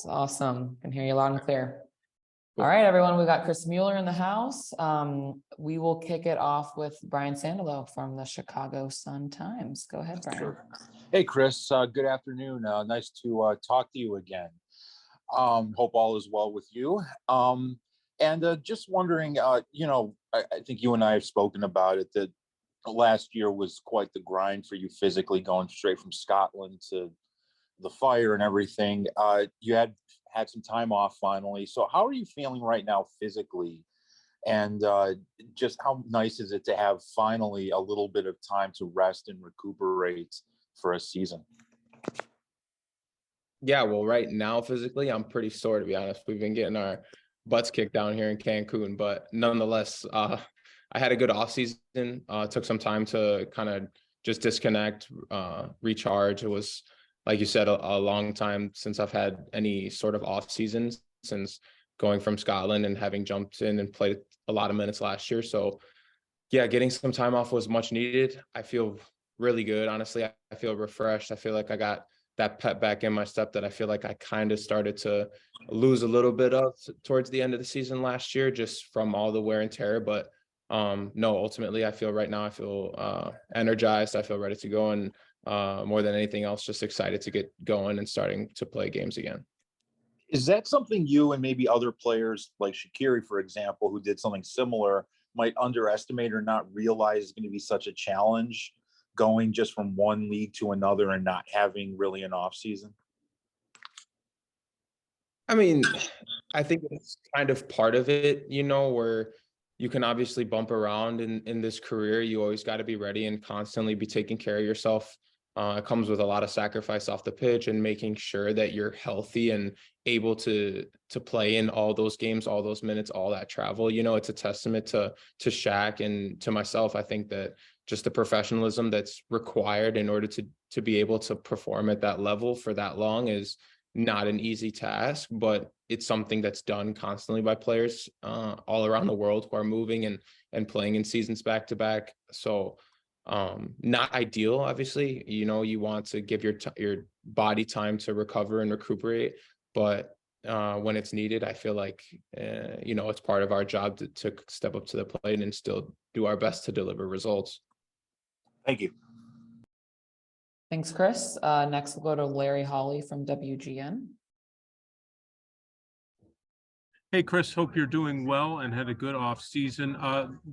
Awesome. Can hear you loud and clear. All right, everyone, we got Chris Mueller in the house. We will kick it off with Brian Sandalo from the Chicago Sun-Times. Go ahead, Brian. Sure. Hey, Chris. Good afternoon. Nice to talk to you again. Hope all is well with you. Just wondering, I think you and I have spoken about it, that last year was quite the grind for you physically, going straight from Scotland to the fire and everything. You had some time off finally. So how are you feeling right now physically? And just how nice is it to have finally a little bit of time to rest and recuperate for a season? Yeah, well, right now physically, I'm pretty sore, to be honest. We've been getting our butts kicked down here in Cancun, but nonetheless, I had a good off season. Took some time to kind of just disconnect, recharge. It was, like you said, a long time since I've had any sort of off season, since going from Scotland and having jumped in and played a lot of minutes last year. So yeah, getting some time off was much needed. I feel really good. Honestly, I feel refreshed. I feel like I got that pep back in my step that I feel like I kind of started to lose a little bit of towards the end of the season last year, just from all the wear and tear. But no, ultimately, I feel right now, I feel energized. I feel ready to go. And more than anything else, just excited to get going and starting to play games again. Is that something you and maybe other players like Shaqiri, for example, who did something similar, might underestimate or not realize is going to be such a challenge, going just from one league to another and not having really an off season? I mean, I think it's kind of part of it, where you can obviously bump around in this career. You always got to be ready and constantly be taking care of yourself. It comes with a lot of sacrifice off the pitch and making sure that you're healthy and able to play in all those games, all those minutes, all that travel. It's a testament to Shaq and to myself. I think that just the professionalism that's required in order to be able to perform at that level for that long is not an easy task, but it's something that's done constantly by players all around the world who are moving and playing in seasons back to back. So not ideal, obviously. You want to give your body time to recover and recuperate, but when it's needed, I feel like it's part of our job to step up to the plate and still do our best to deliver results. Thank you. Thanks, Chris. Next, we'll go to Larry Hawley from WGN. Hey, Chris, hope you're doing well and had a good off season.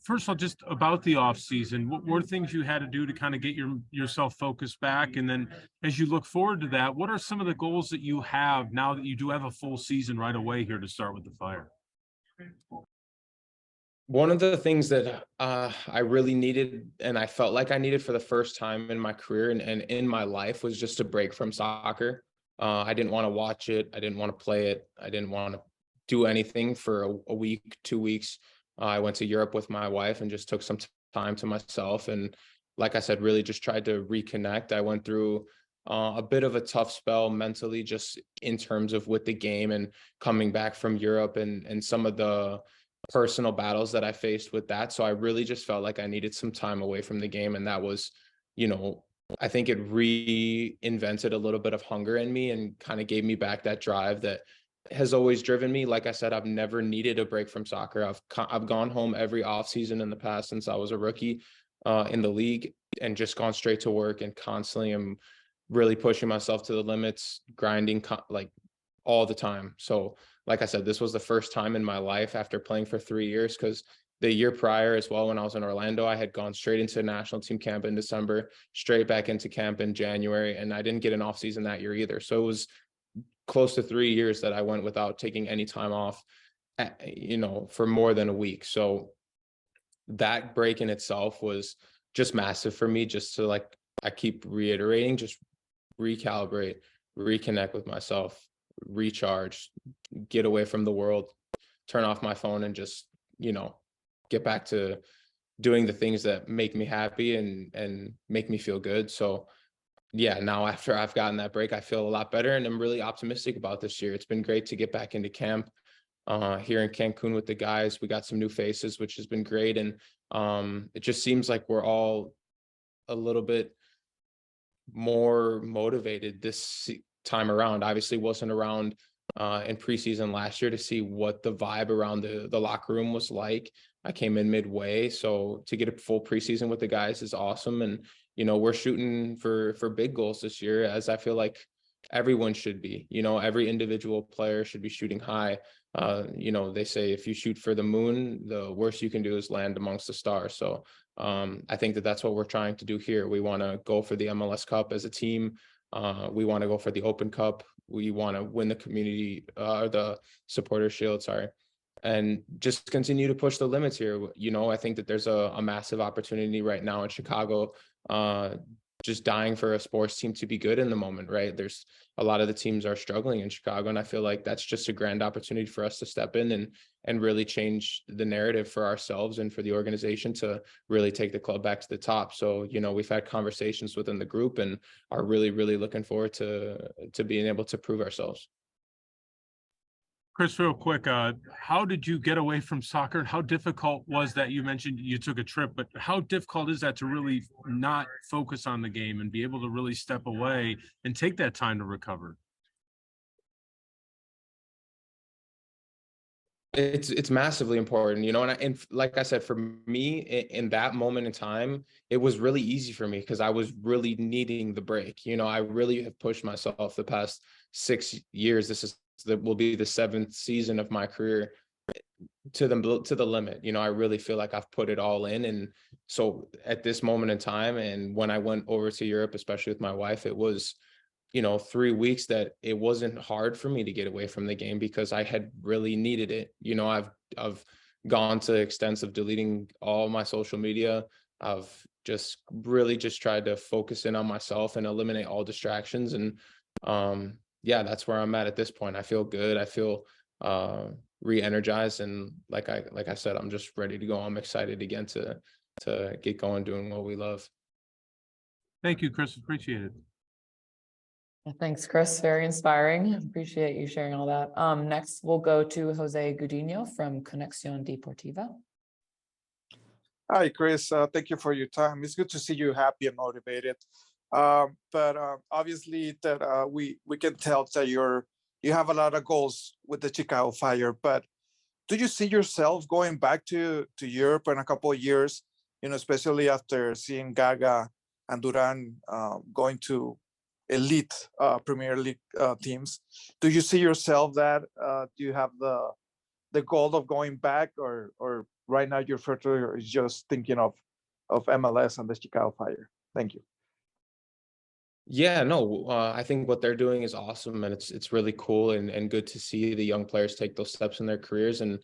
First of all, just about the off season, what were things you had to do to kind of get yourself focused back? And then as you look forward to that, what are some of the goals that you have now that you do have a full season right away here to start with the Fire? One of the things that I really needed, and I felt like I needed for the first time in my career and in my life, was just a break from soccer. I didn't want to watch it. I didn't want to play it. I didn't want to do anything for a week, 2 weeks. I went to Europe with my wife and just took some time to myself. And like I said, really just tried to reconnect. I went through a bit of a tough spell mentally, just in terms of with the game and coming back from Europe and some of the personal battles that I faced with that. So I really just felt like I needed some time away from the game. And that was, I think it reinvented a little bit of hunger in me and kind of gave me back that drive that has always driven me. Like I said, I've never needed a break from soccer. I've gone home every off season in the past since I was a rookie in the league and just gone straight to work and constantly am really pushing myself to the limits, grinding like all the time. So like I said, this was the first time in my life after playing for 3 years, because the year prior as well, when I was in Orlando, I had gone straight into national team camp in December, straight back into camp in January, and I didn't get an off season that year either. So it was close to 3 years that I went without taking any time off, for more than a week. So that break in itself was just massive for me, just to, like I keep reiterating, just recalibrate, reconnect with myself, recharge, get away from the world, turn off my phone, and just, get back to doing the things that make me happy and make me feel good. So yeah, now after I've gotten that break, I feel a lot better and I'm really optimistic about this year. It's been great to get back into camp here in Cancun with the guys. We got some new faces, which has been great. And it just seems like we're all a little bit more motivated this time around. Obviously wasn't around in preseason last year to see what the vibe around the locker room was like. I came in midway, so to get a full preseason with the guys is awesome. And, you know, we're shooting for big goals this year, as I feel like everyone should be. You know, every individual player should be shooting high. You know, they say if you shoot for the moon, the worst you can do is land amongst the stars. So I think that that's what we're trying to do here. We want to go for the MLS Cup as a team. We want to go for the Open Cup. We want to win the community, the supporter shield, sorry, and just continue to push the limits here. You know, I think that there's a massive opportunity right now in Chicago, just dying for a sports team to be good in the moment, right? There's a lot of the teams are struggling in Chicago, and I feel like that's just a grand opportunity for us to step in and really change the narrative for ourselves and for the organization to really take the club back to the top. So, you know, we've had conversations within the group and are really, really looking forward to being able to prove ourselves. Chris, real quick, how did you get away from soccer? How difficult was that? You mentioned you took a trip, but how difficult is that to really not focus on the game and be able to really step away and take that time to recover? It's massively important, you know, and like I said, for me in that moment in time, it was really easy for me because I was really needing the break. You know, I really have pushed myself the past 6 years. Will be the 7th season of my career to the limit. You know, I really feel like I've put it all in. And so at this moment in time, and when I went over to Europe, especially with my wife, it was, you know, 3 weeks that it wasn't hard for me to get away from the game because I had really needed it. You know, I've gone to the extent of deleting all my social media. I've just really just tried to focus in on myself and eliminate all distractions. And yeah, that's where I'm at this point. I feel good. I feel re-energized, and like I said, I'm just ready to go. I'm excited again to get going doing what we love. Thank you, Chris. Appreciate it. Thanks, Chris. Very inspiring. Appreciate you sharing all that. Next, we'll go to Jose Gudino from Conexión Deportiva. Hi, Chris. Thank you for your time. It's good to see you happy and motivated. But obviously that we can tell that you have a lot of goals with the Chicago Fire. But do you see yourself going back to Europe in a couple of years? You know, especially after seeing Gaga and Duran going to elite Premier League teams. Do you see yourself that? Do you have the goal of going back, or right now your future is just thinking of MLS and the Chicago Fire? Thank you. Yeah, no, I think what they're doing is awesome, and it's really cool and good to see the young players take those steps in their careers. And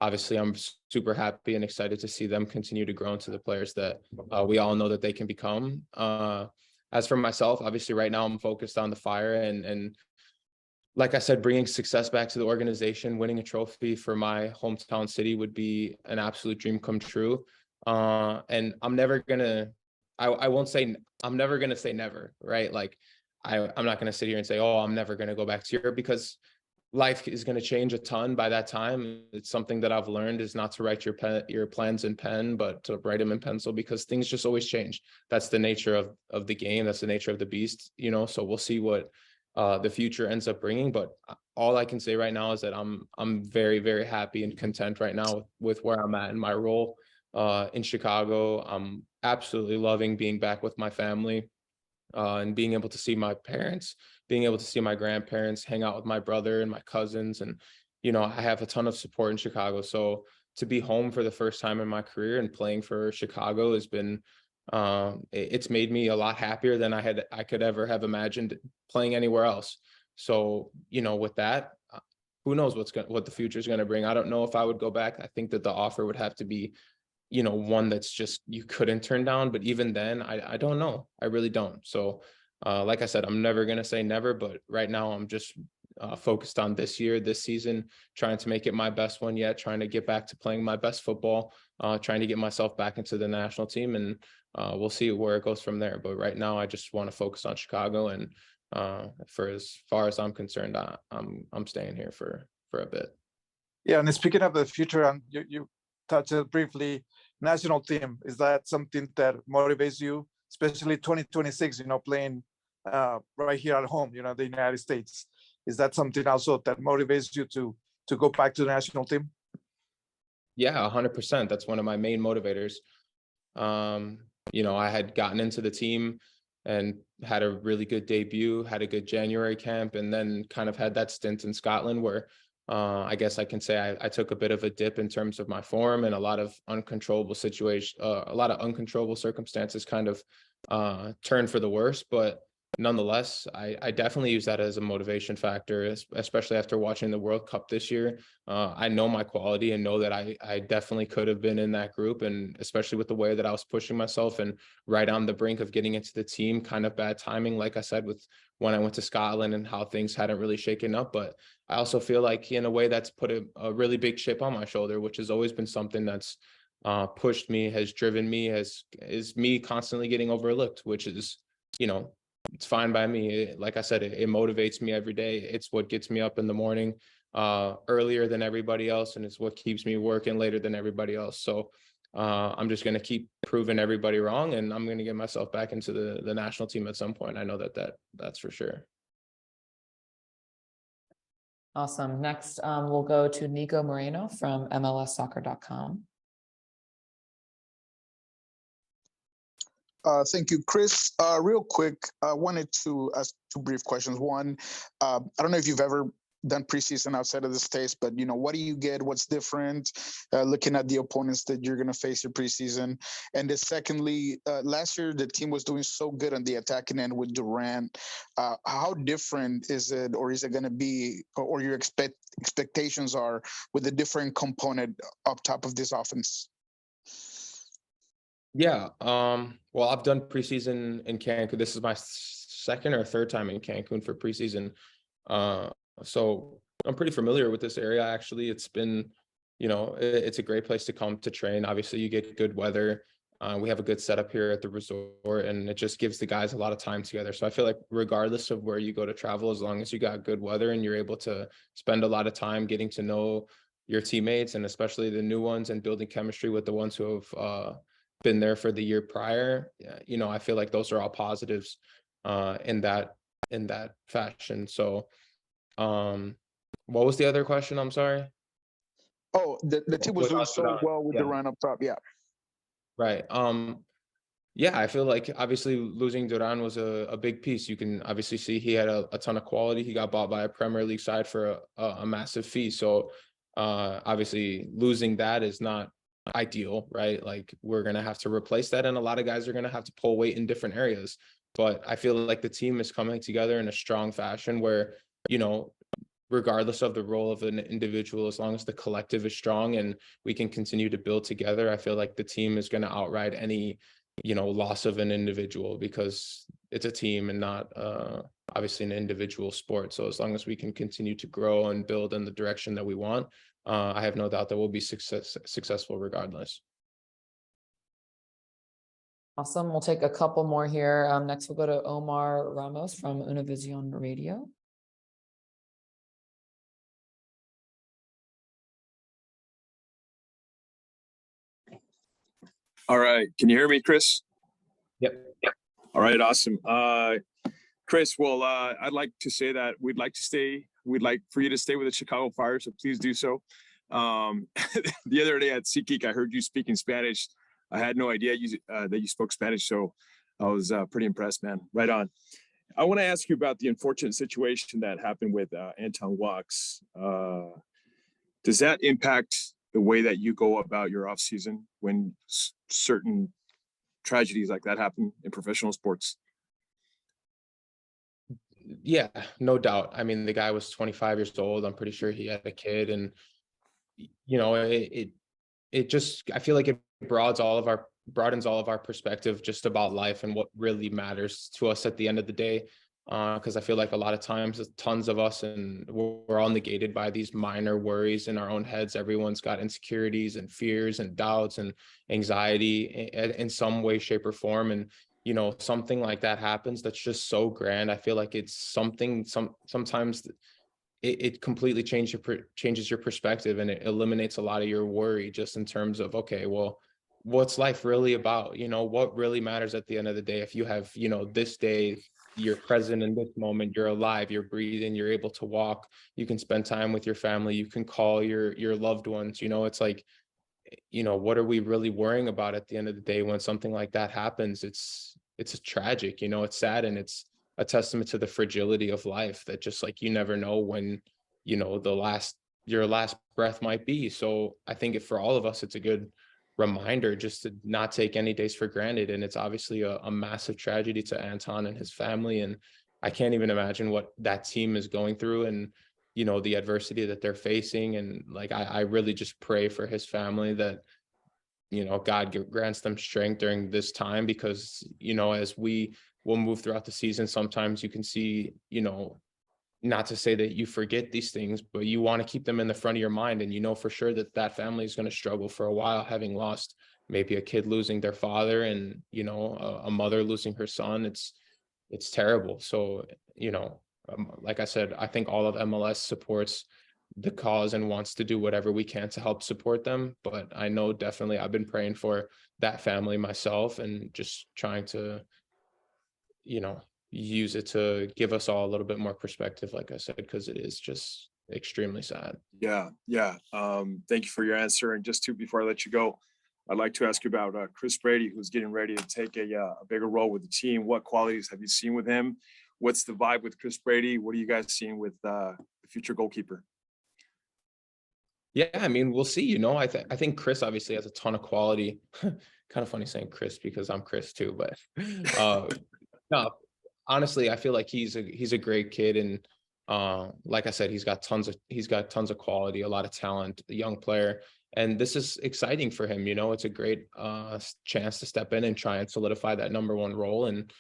obviously, I'm super happy and excited to see them continue to grow into the players that we all know that they can become. As for myself, obviously, right now I'm focused on the Fire, and like I said, bringing success back to the organization, winning a trophy for my hometown city would be an absolute dream come true. And I'm never gonna. I won't say I'm never going to say never, right? Like I'm not going to sit here and say, oh, I'm never going to go back to Europe, because life is going to change a ton by that time. It's something that I've learned is not to write your plans in pen, but to write them in pencil, because things just always change. That's the nature of the game. That's the nature of the beast, you know? So we'll see what the future ends up bringing. But all I can say right now is that I'm very, very happy and content right now with where I'm at in my role in Chicago. I'm absolutely loving being back with my family and being able to see my parents, being able to see my grandparents, hang out with my brother and my cousins. And, you know, I have a ton of support in Chicago. So to be home for the first time in my career and playing for Chicago has been, it's made me a lot happier than I could ever have imagined playing anywhere else. So, you know, with that, who knows what the future is going to bring. I don't know if I would go back. I think that the offer would have to be, you know, one that's just you couldn't turn down. But even then, I don't know. I really don't. So like I said, I'm never going to say never, but right now I'm just focused on this season, trying to make it my best one yet, trying to get back to playing my best football, trying to get myself back into the national team, and we'll see where it goes from there. But right now I just want to focus on Chicago, and for as far as I'm concerned, I'm staying here for a bit. Yeah, and speaking of the future, and you touched it briefly, national team, is that something that motivates you, especially 2026, you know, playing right here at home, you know, the United States? Is that something also that motivates you to go back to the national team? Yeah, 100%. That's one of my main motivators. You know, I had gotten into the team and had a really good debut, had a good January camp, and then kind of had that stint in Scotland where I guess I can say I took a bit of a dip in terms of my form, and a lot of uncontrollable circumstances kind of turned for the worse. But nonetheless, I definitely use that as a motivation factor, especially after watching the World Cup this year. I know my quality and know that I definitely could have been in that group, and especially with the way that I was pushing myself and right on the brink of getting into the team. Kind of bad timing, like I said, with when I went to Scotland and how things hadn't really shaken up. But I also feel like in a way that's put a really big chip on my shoulder, which has always been something that's pushed me, has driven me, is me constantly getting overlooked, which is, you know, it's fine by me. Like I said, it motivates me every day. It's what gets me up in the morning earlier than everybody else, and it's what keeps me working later than everybody else. So I'm just going to keep proving everybody wrong, and I'm going to get myself back into the national team at some point. I know that's for sure. Awesome. Next, we'll go to Nico Moreno from MLSsoccer.com. Thank you, Chris. Real quick, I wanted to ask two brief questions. One, I don't know if you've ever done preseason outside of the States, but, you know, what do you get? What's different looking at the opponents that you're going to face your preseason? And then secondly, last year, the team was doing so good on the attacking end with Durant. How different is it, or is it going to be, or your expectations are with a different component up top of this offense? Yeah. Well, I've done preseason in Cancun. This is my second or third time in Cancun for preseason. So I'm pretty familiar with this area. Actually, it's been, you know, it's a great place to come to train. Obviously, you get good weather. We have a good setup here at the resort, and it just gives the guys a lot of time together. So I feel like regardless of where you go to travel, as long as you got good weather and you're able to spend a lot of time getting to know your teammates, and especially the new ones, and building chemistry with the ones who have been there for the year prior, you know, I feel like those are all positives in that fashion. So what was the other question? I'm sorry. Oh, the team was doing so well with the run up top. Yeah. Right. Yeah, I feel like obviously losing Duran was a big piece. You can obviously see he had a ton of quality. He got bought by a Premier League side for a massive fee. So obviously losing that is not ideal, right? Like, we're going to have to replace that, and a lot of guys are going to have to pull weight in different areas. But I feel like the team is coming together in a strong fashion where, you know, regardless of the role of an individual, as long as the collective is strong and we can continue to build together, I feel like the team is going to outride any, you know, loss of an individual, because it's a team and not obviously an individual sport. So as long as we can continue to grow and build in the direction that we want, I have no doubt that we'll be successful regardless. Awesome. We'll take a couple more here. Next, we'll go to Omar Ramos from Univision Radio. All right. Can you hear me, Chris? Yep. All right. Awesome. Chris, well, I'd like to say that we'd like for you to stay with the Chicago Fire, so please do so. The other day at SeatGeek, I heard you speaking Spanish. I had no idea that you spoke Spanish, so I was pretty impressed, man. Right on. I want to ask you about the unfortunate situation that happened with Anton Walks. Does that impact the way that you go about your off season when certain tragedies like that happen in professional sports? Yeah, no doubt. I mean, the guy was 25 years old. I'm pretty sure he had a kid, and you know, it just, I feel like it broadens all of our perspective just about life and what really matters to us at the end of the day. Because I feel like a lot of times tons of us, and we're all negated by these minor worries in our own heads. Everyone's got insecurities and fears and doubts and anxiety in some way, shape, or form. And you know, something like that happens that's just so grand. I feel like it's sometimes it completely changes your perspective, and it eliminates a lot of your worry just in terms of, okay, well, what's life really about? You know, what really matters at the end of the day? If you have, you know, this day you're present in this moment, you're alive, you're breathing, you're able to walk, you can spend time with your family, you can call your loved ones. It's like, what are we really worrying about at the end of the day when something like that happens? It's tragic, it's sad, and it's a testament to the fragility of life, that just like you never know when your last breath might be. So I think for all of us, it's a good reminder just to not take any days for granted. And it's obviously a massive tragedy to Anton and his family, and I can't even imagine what that team is going through, and the adversity that they're facing. And like I really just pray for his family that God grants them strength during this time, because as we will move throughout the season, sometimes you can see, not to say that you forget these things, but you want to keep them in the front of your mind. And for sure that family is going to struggle for a while, having lost maybe a kid losing their father, and a mother losing her son. It's terrible. So like I said, I think all of MLS supports the cause and wants to do whatever we can to help support them. But I know definitely I've been praying for that family myself, and just trying to use it to give us all a little bit more perspective, like I said, because it is just extremely sad. Yeah. Thank you for your answer. And just before I let you go, I'd like to ask you about Chris Brady, who's getting ready to take a bigger role with the team. What qualities have you seen with him? What's the vibe with Chris Brady? What are you guys seeing with the future goalkeeper? Yeah, I mean, we'll see. I think Chris obviously has a ton of quality. Kind of funny saying Chris because I'm Chris too, but no, honestly, I feel like he's a great kid, and like I said, he's got tons of quality, a lot of talent, a young player, and this is exciting for him. It's a great chance to step in and try and solidify that number one role. And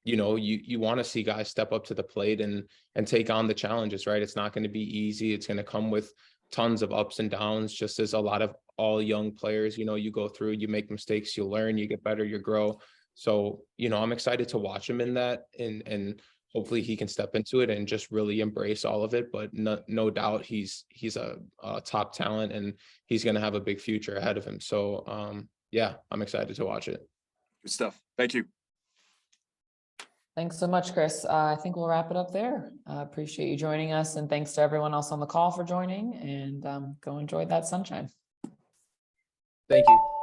you want to see guys step up to the plate and take on the challenges, right? It's not going to be easy. It's going to come with tons of ups and downs, just as a lot of all young players, you go through, you make mistakes, you learn, you get better, you grow. So, I'm excited to watch him in that, and hopefully he can step into it and just really embrace all of it. But no doubt he's a top talent, and he's going to have a big future ahead of him. So, yeah, I'm excited to watch it. Good stuff. Thank you. Thanks so much, Chris. I think we'll wrap it up there. Appreciate you joining us, and thanks to everyone else on the call for joining, and go enjoy that sunshine. Thank you.